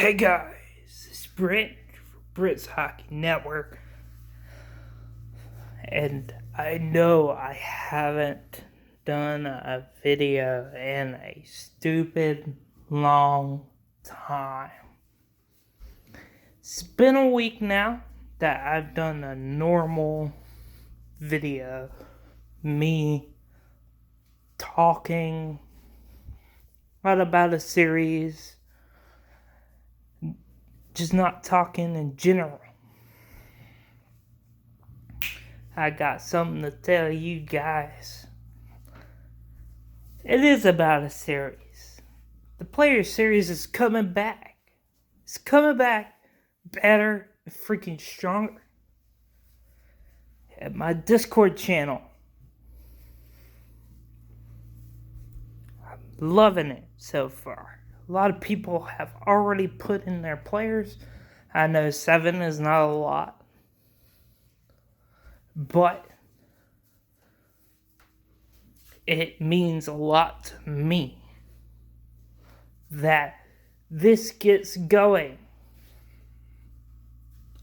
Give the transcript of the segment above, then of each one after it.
Hey guys, it's Brent from Brent's Hockey Network, and I know I haven't done a video in a stupid long time. It's been a week now that I've done a normal video, me talking not about a series, just not talking in general. I got something to tell you guys. It is about a series. The Player Series is coming back. It's coming back better and freaking stronger. At my Discord channel. I'm loving it so far. A lot of people have already put in their players. I know 7 is not a lot. But it means a lot to me that this gets going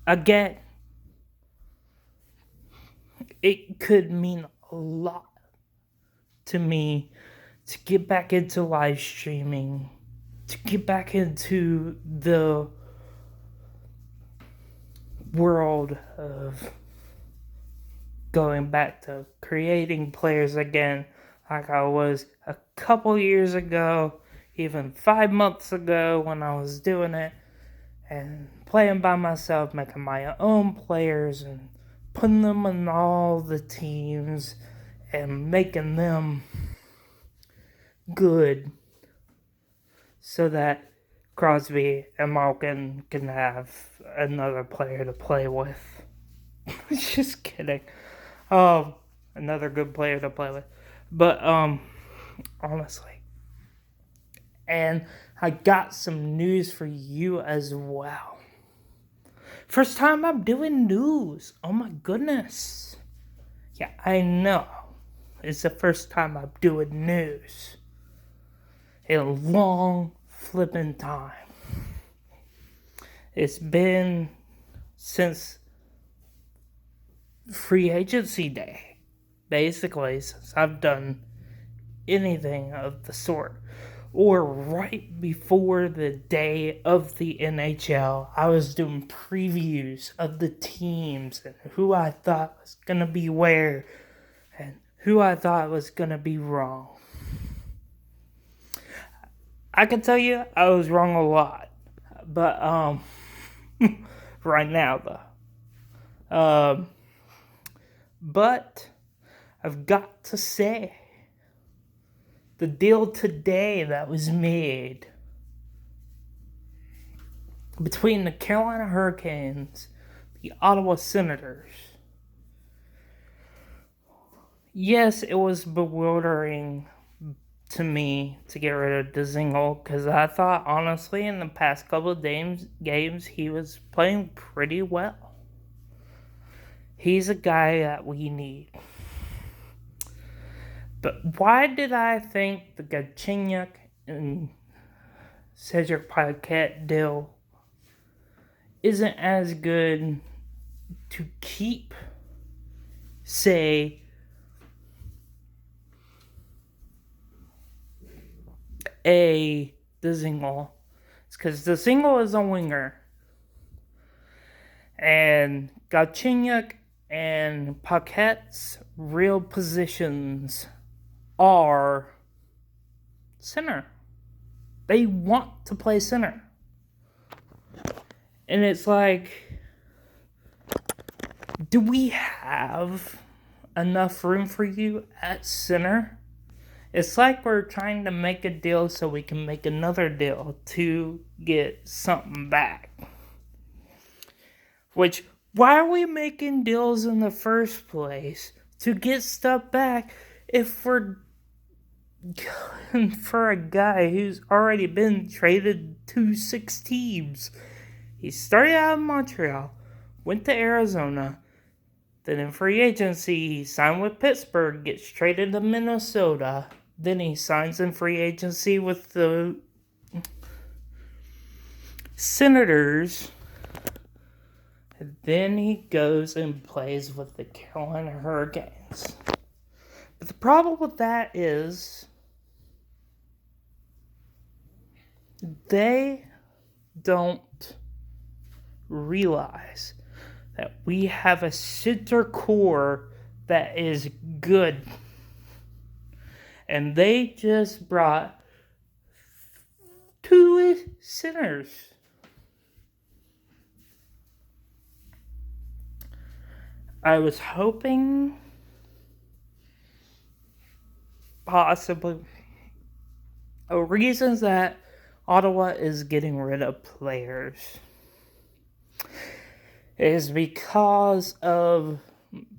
again. It could mean a lot to me to get back into live streaming, to get back into the world of going back to creating players again like I was a couple years ago, even 5 months ago when I was doing it and playing by myself, making my own players and putting them in all the teams and making them good so that Crosby and Malkin can have another player to play with. Just kidding. Another good player to play with. But, honestly. And I got some news for you as well. First time I'm doing news. Oh my goodness. Yeah, I know. It's the first time I'm doing news in a long flipping time. It's been since free agency day, basically, since I've done anything of the sort. Or right before the day of the NHL, I was doing previews of the teams and who I thought was going to be where and who I thought was going to be wrong. I can tell you I was wrong a lot, but right now though. But I've got to say, the deal today that was made between the Carolina Hurricanes, the Ottawa Senators. Yes, it was bewildering to me to get rid of Dzingel because I thought, honestly, in the past couple of games, he was playing pretty well. He's a guy that we need. But why did I think the Galchenyuk and Cedric Paquette deal isn't as good to keep, say, the Dzingel? It's because the Dzingel is a winger. And Galchenyuk and Paquette's real positions are center. They want to play center. And it's like, do we have enough room for you at center? It's like we're trying to make a deal so we can make another deal to get something back. Which, why are we making deals in the first place to get stuff back if we're going for a guy who's already been traded to 6 teams? He started out in Montreal, went to Arizona, then in free agency he signed with Pittsburgh, gets traded to Minnesota, then he signs in free agency with the Senators. And then he goes and plays with the Carolina Hurricanes. But the problem with that is they don't realize that we have a center core that is good. And they just brought 2 centers. I was hoping possibly reasons that Ottawa is getting rid of players is because of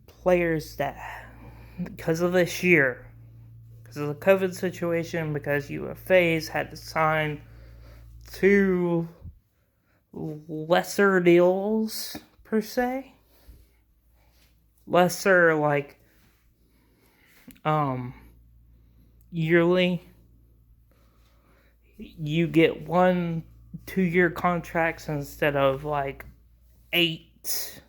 players that, because of this year, because of the COVID situation, because UFAs had to sign 2 lesser deals, per se. Lesser, like, yearly. You get 1 2-year contracts instead of, like, 8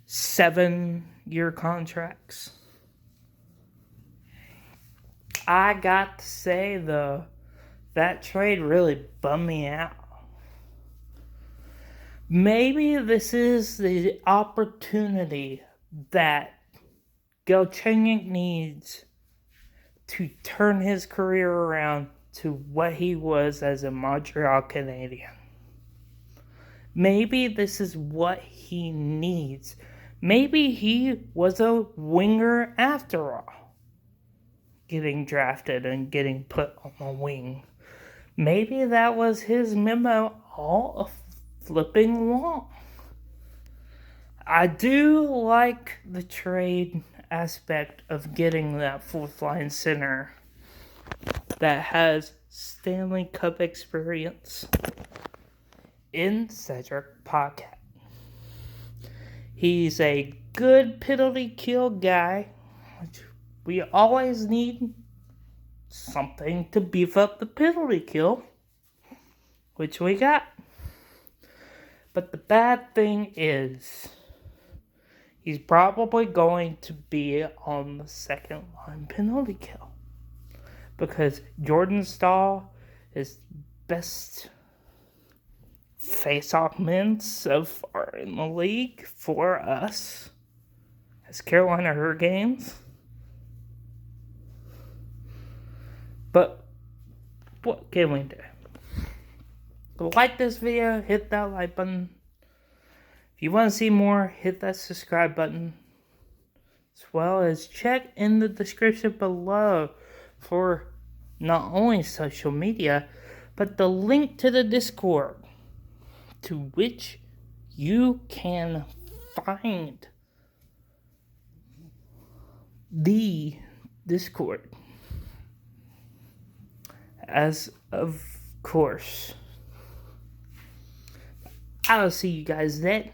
7-year contracts. I got to say, though, that trade really bummed me out. Maybe this is the opportunity that Galchenyuk needs to turn his career around to what he was as a Montreal Canadian. Maybe this is what he needs. Maybe he was a winger after all, getting drafted and getting put on the wing. Maybe that was his memo all flipping long. I do like the trade aspect of getting that 4th line center that has Stanley Cup experience in Cedric Paquette. He's a good penalty kill guy, which we always need something to beef up the penalty kill, which we got. But the bad thing is, he's probably going to be on the 2nd line penalty kill. Because Jordan Staal is best face-off men so far in the league for us as Carolina Hurricanes. But what can we do? Like this video, hit that like button. If you want to see more, hit that subscribe button. As well as check in the description below for not only social media, but the link to the Discord, to which you can find the Discord. As of course, I'll see you guys then.